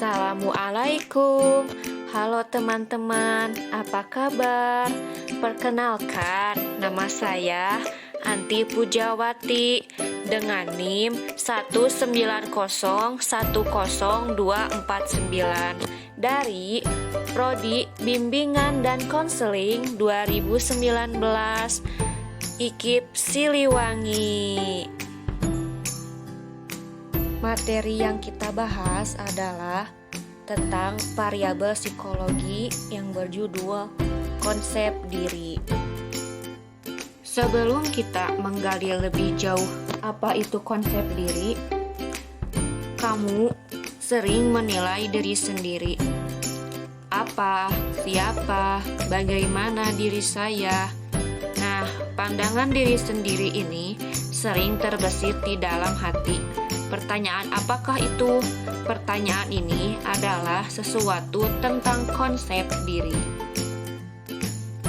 Assalamualaikum. Halo teman-teman, apa kabar? Perkenalkan, nama saya Anti Pujawati dengan NIM 190100249 dari Prodi Bimbingan dan Konseling 2019 IKIP Siliwangi. Materi yang kita bahas adalah tentang variabel psikologi yang berjudul konsep diri. Sebelum kita menggali lebih jauh apa itu konsep diri, kamu sering menilai diri sendiri. Apa, siapa, bagaimana diri saya? Nah, pandangan diri sendiri ini sering terbesit di dalam hati. Pertanyaan apakah itu? Pertanyaan ini adalah sesuatu tentang konsep diri.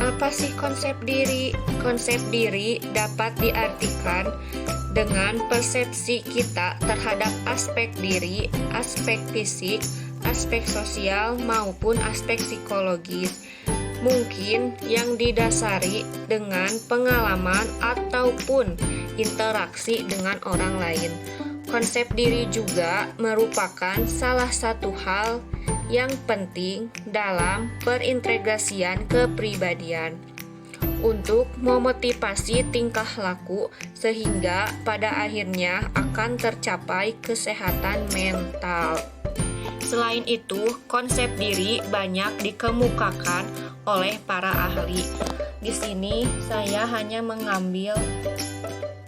Apa sih konsep diri? Konsep diri dapat diartikan dengan persepsi kita terhadap aspek diri, aspek fisik, aspek sosial, maupun aspek psikologis. Mungkin yang didasari dengan pengalaman ataupun interaksi dengan orang lain. Konsep diri juga merupakan salah satu hal yang penting dalam perintegrasian kepribadian untuk memotivasi tingkah laku sehingga pada akhirnya akan tercapai kesehatan mental. Selain itu, konsep diri banyak dikemukakan oleh para ahli. Di sini saya hanya mengambil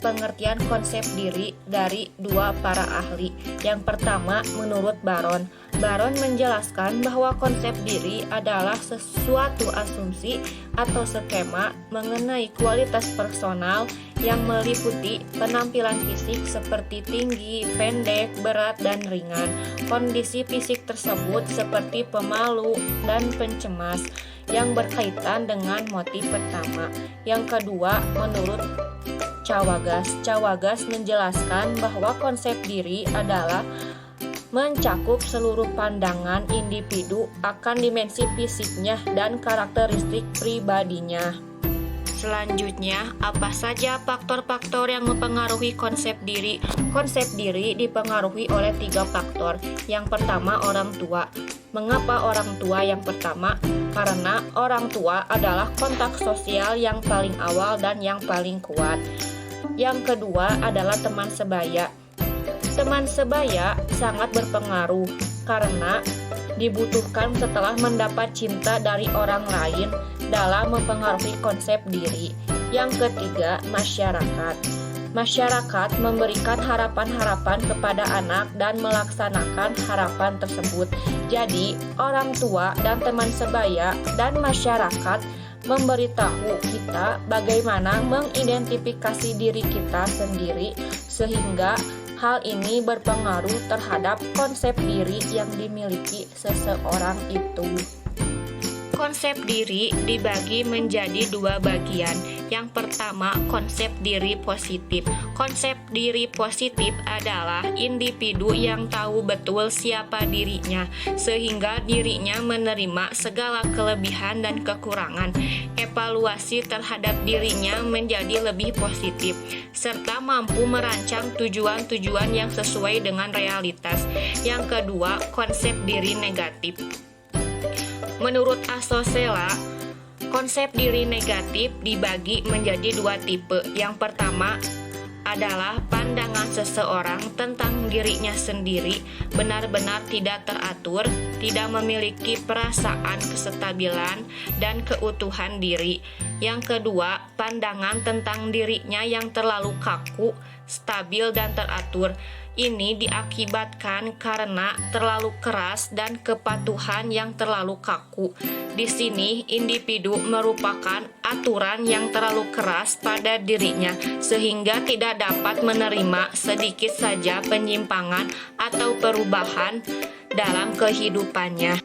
pengertian konsep diri dari dua para ahli. Yang pertama, menurut Baron. Baron menjelaskan bahwa konsep diri adalah sesuatu asumsi atau skema mengenai kualitas personal yang meliputi penampilan fisik seperti tinggi, pendek, berat, dan ringan. Kondisi fisik tersebut seperti pemalu dan pencemas yang berkaitan dengan motif pertama. Yang kedua, menurut Cawagas menjelaskan bahwa konsep diri adalah mencakup seluruh pandangan individu akan dimensi fisiknya dan karakteristik pribadinya. Selanjutnya, apa saja faktor-faktor yang mempengaruhi konsep diri? Konsep diri dipengaruhi oleh 3 faktor. Yang pertama, orang tua. Mengapa orang tua yang pertama? Karena orang tua adalah kontak sosial yang paling awal dan yang paling kuat. Yang kedua adalah teman sebaya. Teman sebaya sangat berpengaruh karena dibutuhkan setelah mendapat cinta dari orang lain dalam mempengaruhi konsep diri. Yang ketiga, masyarakat. Masyarakat memberikan harapan-harapan kepada anak dan melaksanakan harapan tersebut. Jadi, orang tua dan teman sebaya dan masyarakat memberitahu kita bagaimana mengidentifikasi diri kita sendiri sehingga hal ini berpengaruh terhadap konsep diri yang dimiliki seseorang itu. Konsep diri dibagi menjadi 2 bagian. Yang pertama, konsep diri positif. Konsep diri positif adalah individu yang tahu betul siapa dirinya, sehingga dirinya menerima segala kelebihan dan kekurangan. Evaluasi terhadap dirinya menjadi lebih positif, serta mampu merancang tujuan-tujuan yang sesuai dengan realitas. Yang kedua, konsep diri negatif. Menurut Asosela, konsep diri negatif dibagi menjadi 2 tipe. Yang pertama adalah pandangan seseorang tentang dirinya sendiri benar-benar tidak teratur, tidak memiliki perasaan kestabilan dan keutuhan diri. Yang kedua, pandangan tentang dirinya yang terlalu kaku, stabil dan teratur. Ini diakibatkan karena terlalu keras dan kepatuhan yang terlalu kaku. Di sini, individu merupakan aturan yang terlalu keras pada dirinya, sehingga tidak dapat menerima sedikit saja penyimpangan atau perubahan dalam kehidupannya.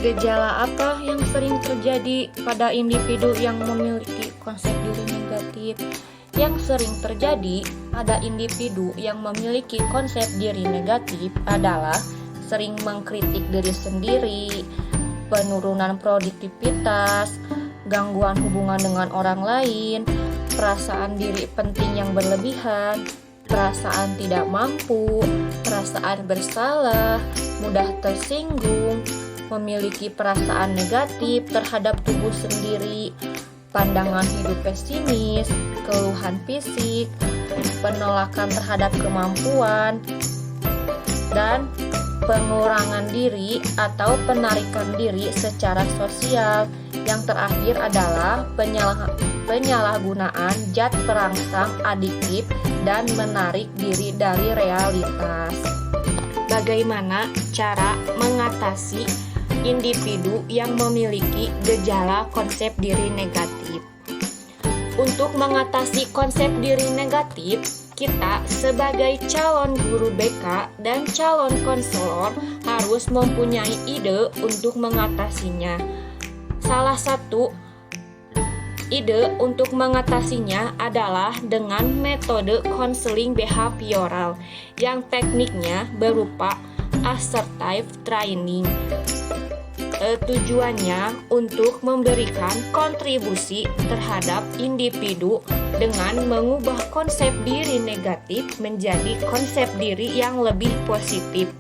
Gejala apa yang sering terjadi pada individu yang memiliki konsep diri negatif? Yang sering terjadi pada individu yang memiliki konsep diri negatif adalah sering mengkritik diri sendiri, penurunan produktivitas, gangguan hubungan dengan orang lain, perasaan diri penting yang berlebihan, perasaan tidak mampu, perasaan bersalah, mudah tersinggung, memiliki perasaan negatif terhadap tubuh sendiri, pandangan hidup pesimis, keluhan fisik, penolakan terhadap kemampuan, dan pengurangan diri atau penarikan diri secara sosial. Yang terakhir adalah penyalahgunaan zat perangsang adiktif dan menarik diri dari realitas. Bagaimana cara mengatasi individu yang memiliki gejala konsep diri negatif? Untuk mengatasi konsep diri negatif, kita sebagai calon guru BK dan calon konselor harus mempunyai ide untuk mengatasinya. Salah satu ide untuk mengatasinya adalah dengan metode konseling behavioral yang tekniknya berupa assertive training. Tujuannya untuk memberikan kontribusi terhadap individu dengan mengubah konsep diri negatif menjadi konsep diri yang lebih positif.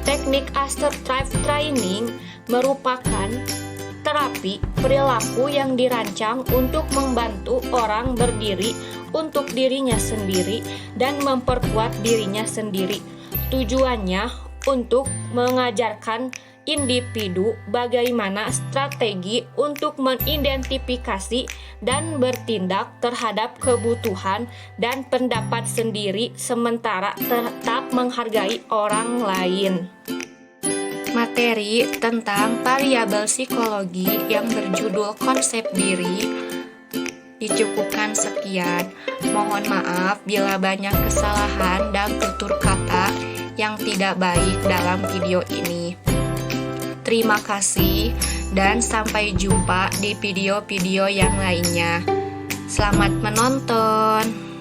Teknik assertive training merupakan terapi perilaku yang dirancang untuk membantu orang berdiri untuk dirinya sendiri dan memperkuat dirinya sendiri. Tujuannya untuk mengajarkan individu bagaimana strategi untuk mengidentifikasi dan bertindak terhadap kebutuhan dan pendapat sendiri sementara tetap menghargai orang lain. Materi tentang variabel psikologi yang berjudul konsep diri dicukupkan sekian. Mohon maaf bila banyak kesalahan dan tutur kata yang tidak baik dalam video ini. Terima kasih dan sampai jumpa di video-video yang lainnya. Selamat menonton.